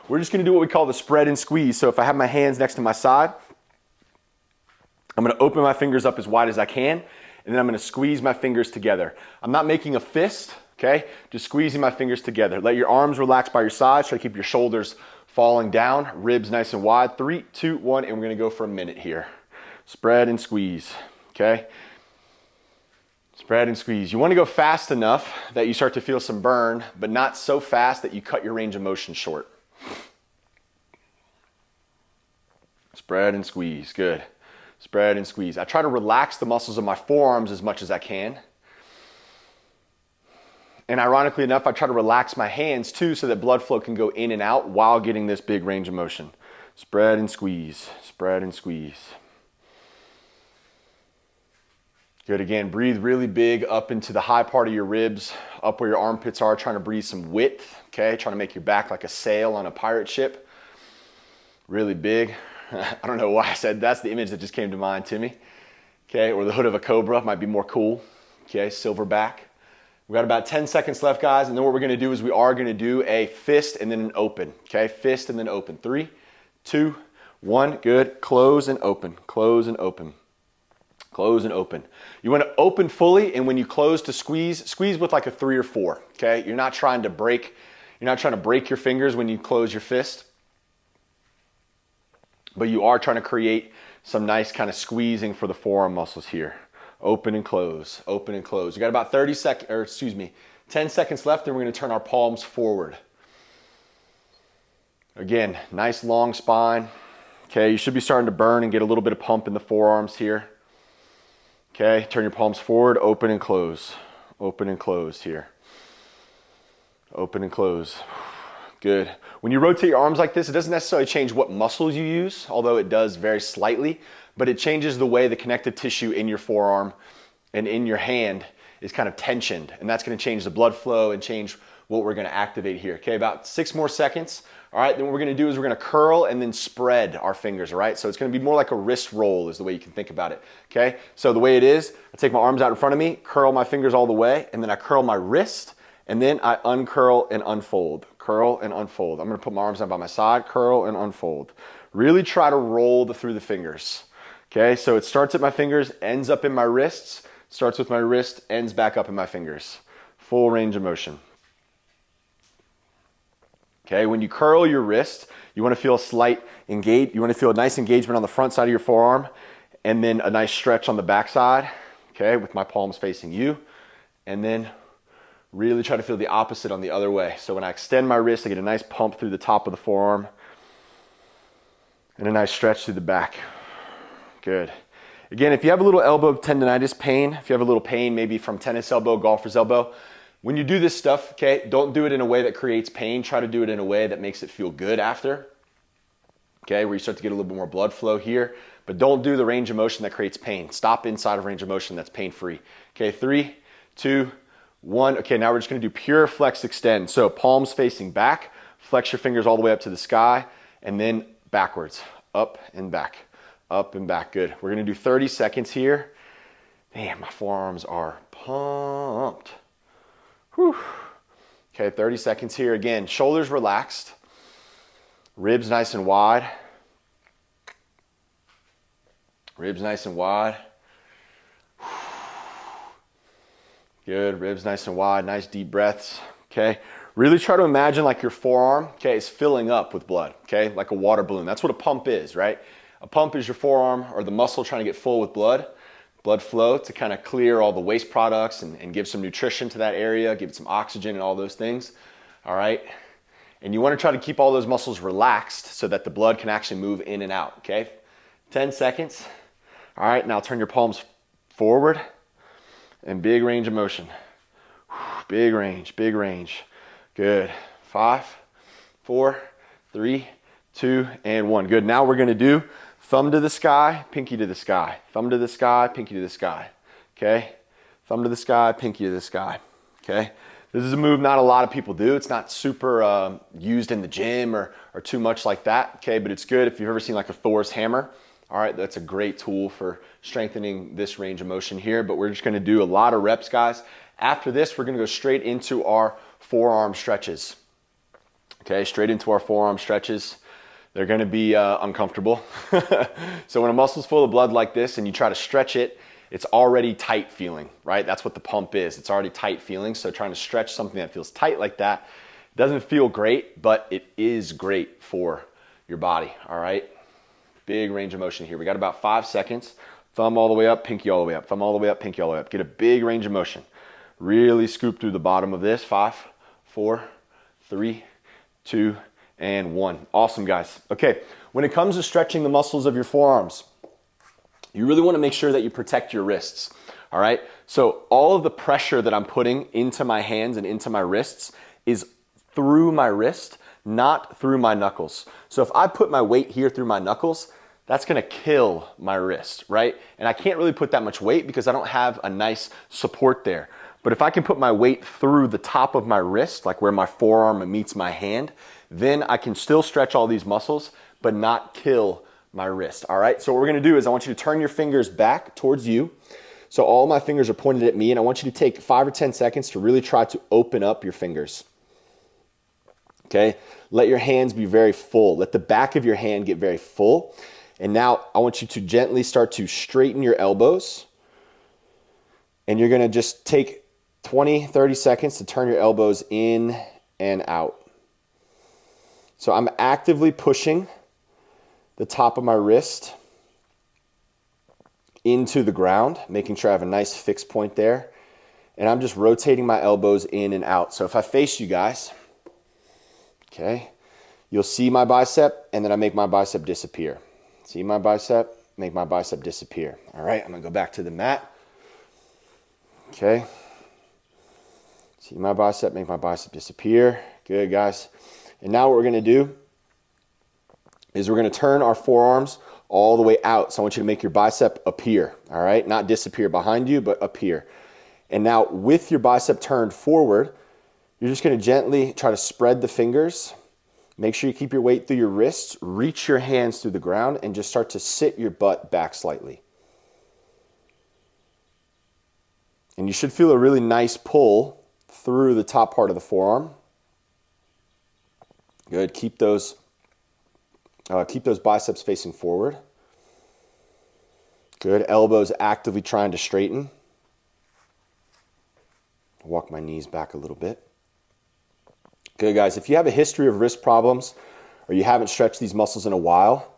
we're just gonna do what we call the spread and squeeze. So if I have my hands next to my side, I'm gonna open my fingers up as wide as I can, and then I'm gonna squeeze my fingers together. I'm not making a fist, okay? Just squeezing my fingers together. Let your arms relax by your sides. Try to keep your shoulders falling down, ribs nice and wide. 3, 2, 1, and we're gonna go for a minute here. Spread and squeeze, okay? Spread and squeeze. You wanna go fast enough that you start to feel some burn, but not so fast that you cut your range of motion short. Spread and squeeze, good. Spread and squeeze. I try to relax the muscles of my forearms as much as I can. And ironically enough, I try to relax my hands too so that blood flow can go in and out while getting this big range of motion. Spread and squeeze, spread and squeeze. Good, again, breathe really big up into the high part of your ribs, up where your armpits are, trying to breathe some width, okay? Trying to make your back like a sail on a pirate ship. Really big. I don't know why I said that's the image that just came to mind to me. Okay, or the hood of a cobra might be more cool. Okay, silverback. We've got about 10 seconds left, guys, and then what we're gonna do is we are gonna do a fist and then an open. Okay, fist and then open. 3, 2, 1, good. Close and open, close and open, close and open. You wanna open fully, and when you close to squeeze, squeeze with like a 3 or 4, okay? You're not trying to break your fingers when you close your fist, but you are trying to create some nice kind of squeezing for the forearm muscles here. Open and close, open and close. We got about 10 seconds left, and we're gonna turn our palms forward. Again, nice long spine. Okay, you should be starting to burn and get a little bit of pump in the forearms here. Okay, turn your palms forward, open and close. Open and close here. Open and close. Good. When you rotate your arms like this, it doesn't necessarily change what muscles you use, although it does very slightly, but it changes the way the connective tissue in your forearm and in your hand is kind of tensioned, and that's gonna change the blood flow and change what we're gonna activate here. Okay, about 6 more seconds. All right, then what we're gonna do is we're gonna curl and then spread our fingers, all right? So it's gonna be more like a wrist roll is the way you can think about it, okay? So the way it is, I take my arms out in front of me, curl my fingers all the way, and then I curl my wrist, and then I uncurl and unfold. Curl and unfold. I'm gonna put my arms down by my side, curl and unfold. Really try to roll through the fingers. Okay, so it starts at my fingers, ends up in my wrists, starts with my wrist, ends back up in my fingers. Full range of motion. Okay, when you curl your wrist, you wanna feel a nice engagement on the front side of your forearm, and then a nice stretch on the back side, okay, with my palms facing you, and then really try to feel the opposite on the other way. So when I extend my wrist, I get a nice pump through the top of the forearm and a nice stretch through the back. Good. Again, if you have a little elbow tendonitis pain, if you have a little pain maybe from tennis elbow, golfer's elbow, when you do this stuff, okay, don't do it in a way that creates pain. Try to do it in a way that makes it feel good after, okay, where you start to get a little bit more blood flow here, but don't do the range of motion that creates pain. Stop inside of range of motion that's pain-free. Okay, 3, 2, 1. Okay, now we're just gonna do pure flex extend. So palms facing back, flex your fingers all the way up to the sky, and then backwards, up and back, up and back. Good. We're gonna do 30 seconds here. Damn, my forearms are pumped. Whew. Okay, 30 seconds here. Again, shoulders relaxed, ribs nice and wide. Ribs nice and wide. Good, ribs nice and wide, nice deep breaths, okay? Really try to imagine like your forearm, okay, is filling up with blood, okay? Like a water balloon. That's what a pump is, right? A pump is your forearm or the muscle trying to get full with blood flow to kind of clear all the waste products and give some nutrition to that area, give it some oxygen and all those things, all right? And you want to try to keep all those muscles relaxed so that the blood can actually move in and out, okay? 10 seconds. All right, now turn your palms forward. And big range of motion. Big range, big range. Good. 5, 4, 3, 2, and 1. Good. Now we're gonna do thumb to the sky, pinky to the sky. Thumb to the sky, pinky to the sky. Okay? Thumb to the sky, pinky to the sky. Okay? This is a move not a lot of people do. It's not super used in the gym or too much like that. Okay? But it's good if you've ever seen like a Thor's hammer. All right, that's a great tool for strengthening this range of motion here, but we're just gonna do a lot of reps, guys. After this, we're gonna go straight into our forearm stretches. Okay, straight into our forearm stretches. They're gonna be uncomfortable. So when a muscle's full of blood like this and you try to stretch it, it's already tight feeling, right? That's what the pump is. It's already tight feeling. So trying to stretch something that feels tight like that doesn't feel great, but it is great for your body, all right? Big range of motion here. We got about 5 seconds. Thumb all the way up, pinky all the way up. Thumb all the way up, pinky all the way up. Get a big range of motion. Really scoop through the bottom of this. 5, 4, 3, 2, and 1. Awesome, guys. Okay, when it comes to stretching the muscles of your forearms, you really want to make sure that you protect your wrists, all right? So all of the pressure that I'm putting into my hands and into my wrists is through my wrist, not through my knuckles. So if I put my weight here through my knuckles, that's gonna kill my wrist, right? And I can't really put that much weight because I don't have a nice support there. But if I can put my weight through the top of my wrist, like where my forearm meets my hand, then I can still stretch all these muscles, but not kill my wrist, all right? So what we're gonna do is I want you to turn your fingers back towards you. So all my fingers are pointed at me, and I want you to take 5 or 10 seconds to really try to open up your fingers, okay? Let your hands be very full. Let the back of your hand get very full. And now I want you to gently start to straighten your elbows. And you're gonna just take 20, 30 seconds to turn your elbows in and out. So I'm actively pushing the top of my wrist into the ground, making sure I have a nice fixed point there. And I'm just rotating my elbows in and out. So if I face you guys, okay, you'll see my bicep, and then I make my bicep disappear. See my bicep, make my bicep disappear. All right, I'm gonna go back to the mat. Okay. See my bicep, make my bicep disappear. Good, guys. And now what we're gonna do is we're gonna turn our forearms all the way out. So I want you to make your bicep appear, all right? Not disappear behind you, but appear. And now with your bicep turned forward, you're just gonna gently try to spread the fingers. Make sure you keep your weight through your wrists, reach your hands through the ground, and just start to sit your butt back slightly. And you should feel a really nice pull through the top part of the forearm. Good, keep those biceps facing forward. Good, elbows actively trying to straighten. Walk my knees back a little bit. Good, guys, if you have a history of wrist problems or you haven't stretched these muscles in a while,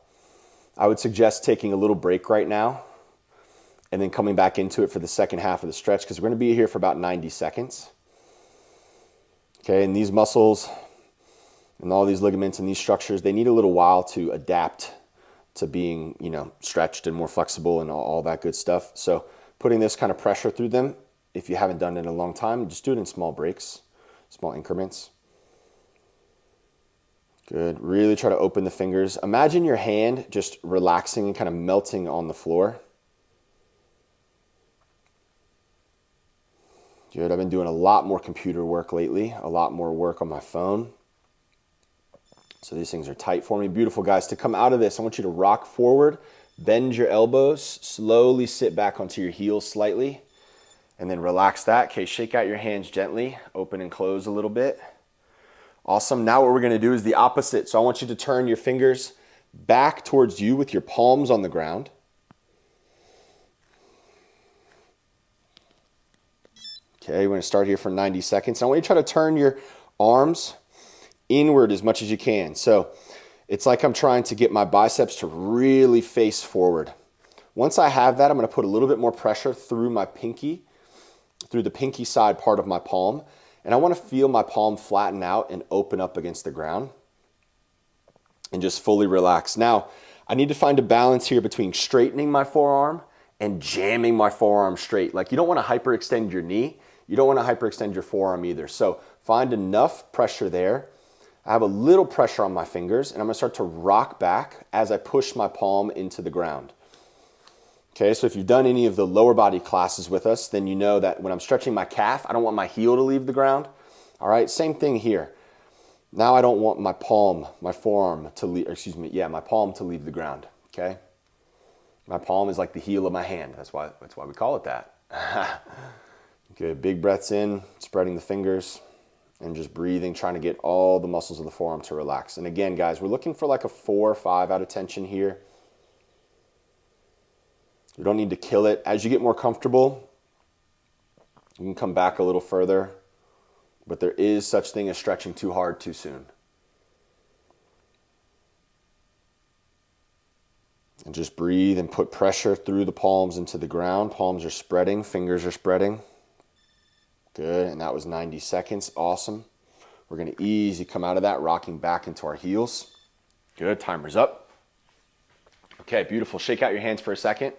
I would suggest taking a little break right now and then coming back into it for the second half of the stretch, because we're gonna be here for about 90 seconds. Okay, and these muscles and all these ligaments and these structures, they need a little while to adapt to being, stretched and more flexible and all that good stuff. So putting this kind of pressure through them, if you haven't done it in a long time, just do it in small breaks, small increments. Good, really try to open the fingers. Imagine your hand just relaxing and kind of melting on the floor. Good, I've been doing a lot more computer work lately, a lot more work on my phone. So these things are tight for me. Beautiful, guys. To come out of this, I want you to rock forward, bend your elbows, slowly sit back onto your heels slightly, and then relax that. Okay, shake out your hands gently, open and close a little bit. Awesome. Now what we're going to do is the opposite. So I want you to turn your fingers back towards you with your palms on the ground. Okay, we're going to start here for 90 seconds. I want you to try to turn your arms inward as much as you can. So it's like I'm trying to get my biceps to really face forward. Once I have that, I'm going to put a little bit more pressure through my pinky, through the pinky side part of my palm. And I want to feel my palm flatten out and open up against the ground and just fully relax. Now, I need to find a balance here between straightening my forearm and jamming my forearm straight. Like, you don't want to hyperextend your knee. You don't want to hyperextend your forearm either. So find enough pressure there. I have a little pressure on my fingers, and I'm going to start to rock back as I push my palm into the ground. Okay, so if you've done any of the lower body classes with us, then you know that when I'm stretching my calf, I don't want my heel to leave the ground. All right, same thing here. Now I don't want my palm, my forearm to leave, my palm to leave the ground, okay? My palm is like the heel of my hand. That's why we call it that. Good, big breaths in, spreading the fingers, And just breathing, trying to get all the muscles of the forearm to relax. And again, guys, we're looking for like a 4 or 5 out of tension here. You don't need to kill it. As you get more comfortable, you can come back a little further. But there is such thing as stretching too hard too soon. And just breathe and put pressure through the palms into the ground. Palms are spreading, fingers are spreading. Good, and that was 90 seconds. Awesome. We're going to easy come out of that, rocking back into our heels. Good, timer's up. Okay, beautiful. Shake out your hands for a second.